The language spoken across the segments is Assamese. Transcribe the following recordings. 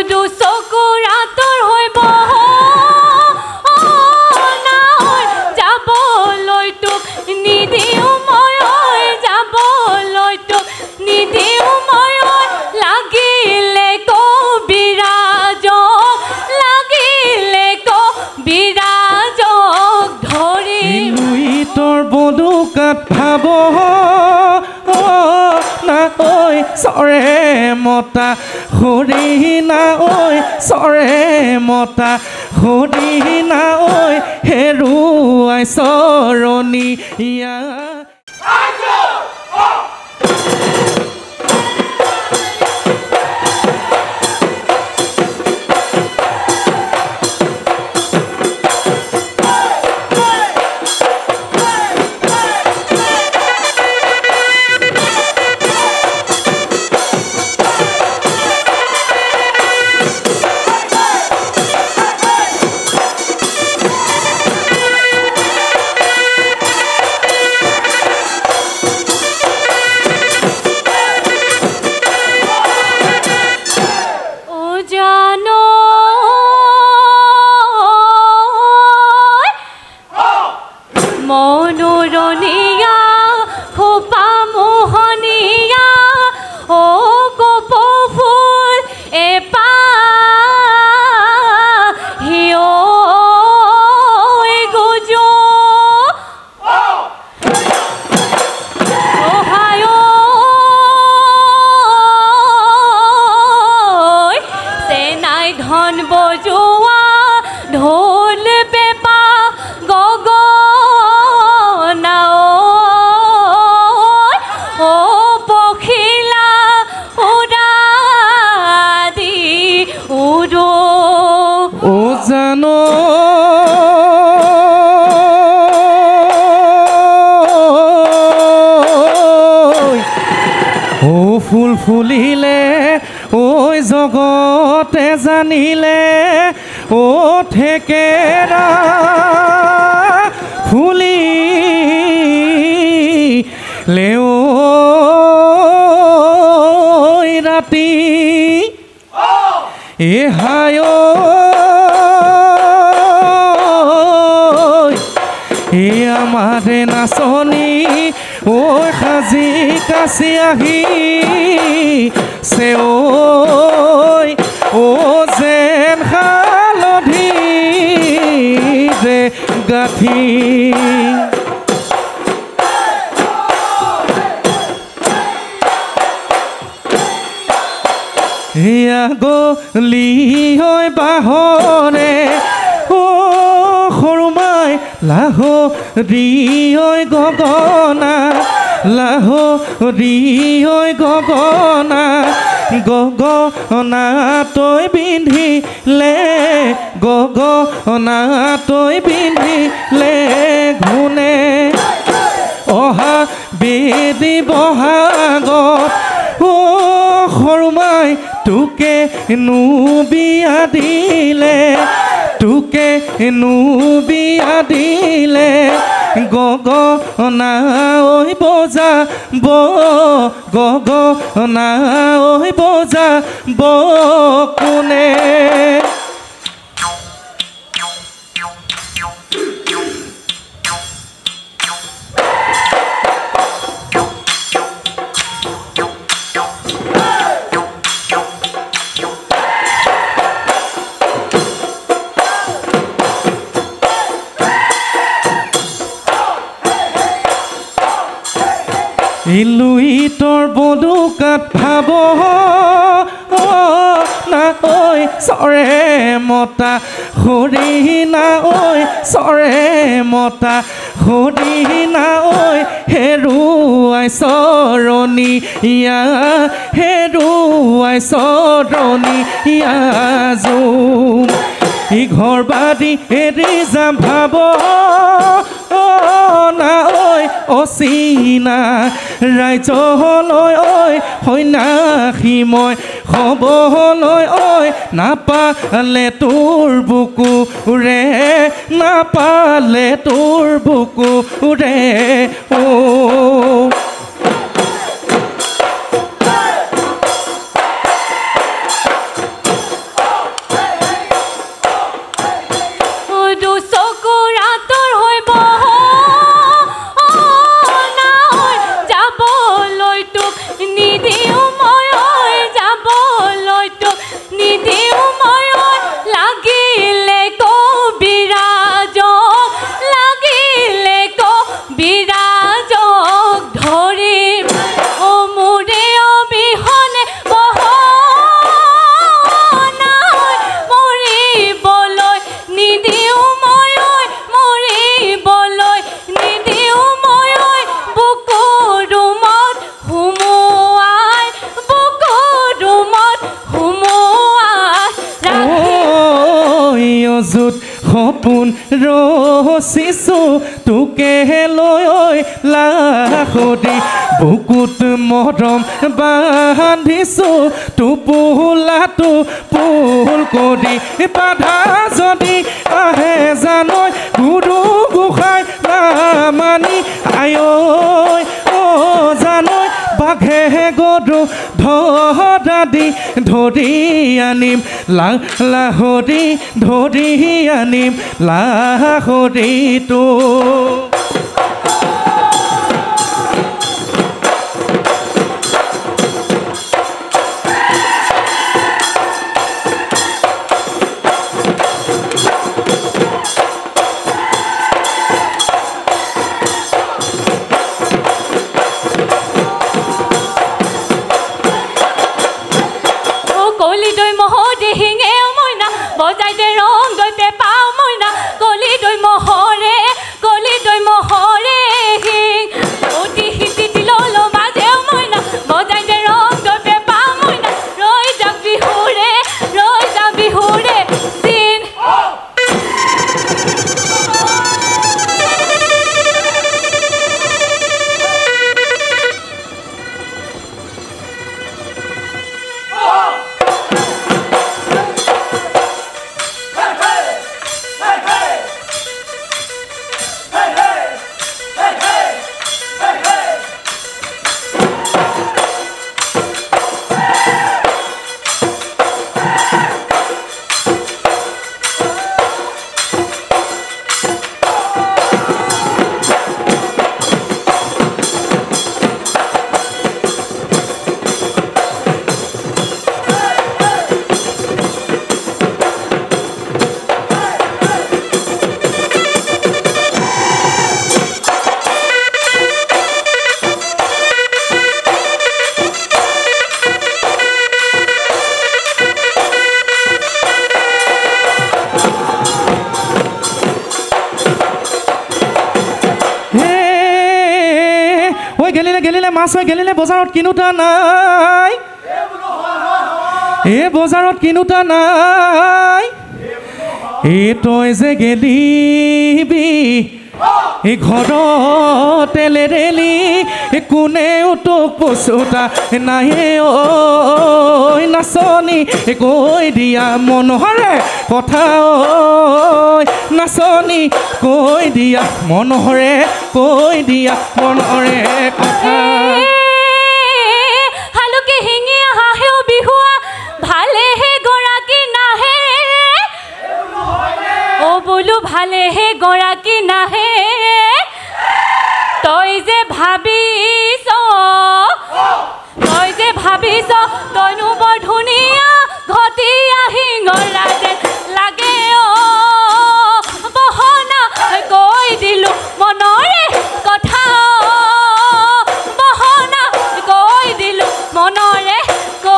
দুচকুৰ আঁতৰ হৈ যাবলৈ তোক নিদিওঁ মই যাবলৈ তোক নিদিওঁ মই লাগিলে কবিৰাজক ধৰিম তোৰ বলুকাত ভাব না ঐ চৰে মতা হৰি না ঐ চৰে মতা হৰি না ঐ হেৰুৱাই চৰণীয়া মনোৰণীয়া খোপা মোহনীয়া ও কপৌ ফুল এপাহি ঐ গুজো অহায় চেনাই ধন বজোৱা ঢোল পেঁপা জানো ও ফুল ফুলিলে ঐ জগতে জানিলে ও থেকেৰা ফুলিলে ঐ ৰাতি এহায় আমাৰে নাচনী ঐ সাজি কাচি আহি ঐ ও যেন হালধি যে গাঠি গলি হৈ বাহৰে সৰুমাই লাহৰি হৈ গগনা লাহৰি হৈ গগনা গগনা তই পিন্ধিলে গগনা তই পিন্ধিলে ঘূনে অহা বেদি বহাগত সৰুমাই তোকে বিয়া দিলে তোকে বিয়া দিলে গগনা ঐ বজা গগনা ঐ বজা কোনে ইলুই তোৰ বলুকাত ভাব না ঐ চৰে মতা হৰি না ঐ চৰে মতা হৰি না ঐ হেৰুৱাই চৰণীয়া হেৰুৱাই চৰণীয়া জোম ই ঘৰ বাদি এৰি যাম ভাব না ঐ অচিনা ৰাইজলৈ ঐ সন্যাসী মই হ'বলৈ ঐ নাপালে তোৰ বুকুৰে নাপালে তোৰ বুকুৰে অযুত সপোন ৰচিছোঁ তোকে লৈ ঐ লাখতি বুকুত মৰম বান্ধিছোঁ টোপোলাটো ফুল কৰি বাধা যদি আহে জানৈ গুৰু গোসাঁই নামানি আই ঐ অ জানৈ বাঘে গৰু ধৰা দি ধৰি আনিম লাহৰি ধৰি আনিম লাহৰিটো গেলিলে মাছ হৈ গেলিলে বজাৰত কিনোতা নাই এ বজাৰত কিনোতা নাই এ তই যে গেলিবি এই ঘৰত লেৰেলি কোনেও তোক পচোতা নাহে ঐ নাচনী কৈ দিয়া মনোহৰে কথা ঐ নাচনী কৈ দিয়া মনোহৰে কৈ দিয়া মনৰে কথা হালুকে হিঙি হাঁহেও বিহুৱা ভালেহে গৰাকী নাহে অ বোলো ভালেহে গৰাকী নাহে তই যে ভাবিছ তইনো বৰ ধুনীয়া ঘটিয়া শিঙৰা যেন লাগে অ বহনা কৈ দিলো মনৰে কথা বহনা কৈ দিলো মনৰে কথা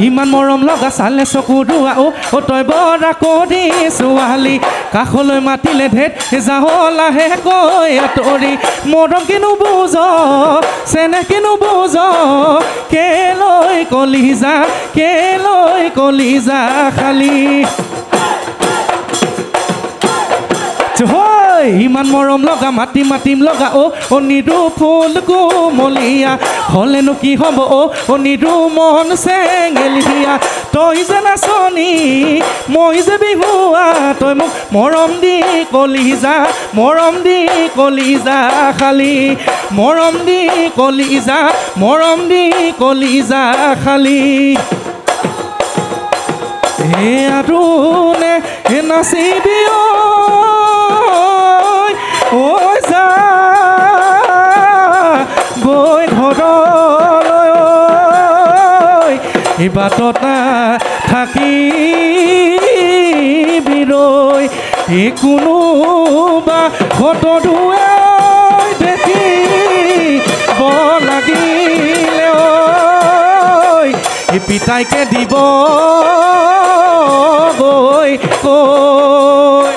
ইমান মৰম লগা চালে চকু দুৱা অ তই বৰা কৰি ছোৱালী কাষলৈ মাতিলে ধেত যাওঁ লাহেকৈ আঁতৰি মৰম কিনো বুজ চেনেহ কিনো বুজ কেলৈ কলিজা খালি ইমান মৰম লগা মাতিম লগা অ নিদু ফুল কোমলীয়া হ'লেনো কি হ'ব অ নিদু মন চেঙেলীয়া তই যে নাচনী মই যে বিহুৱা তই মোক মৰম দি কলিজা খালি মৰম দি কলিজা খালি হে আৰু নে নাচিবি ঐ যা গৈ ঘৰলৈ এই বাটত থাকিবি ৰৈ এই কোনোবা ফটো দেখি লাগিলে ঐ এই পিতাইকে দিব গৈ কৈ